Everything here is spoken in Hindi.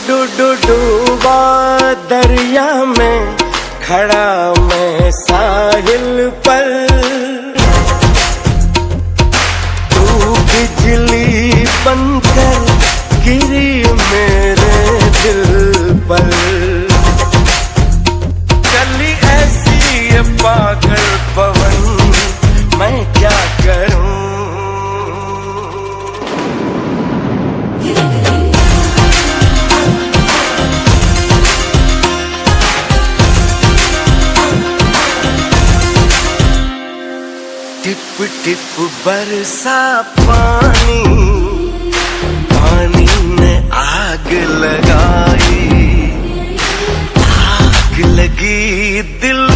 डूबा दरिया में खड़ा मैं साहिल पर, तू बिजली बनकर गिरी मेरे दिल पर। चली ऐसी ये पागल पवन, मैं क्या करूं। टिप टिप बरसा पानी, पानी ने आग लगाई, आग लगी दिल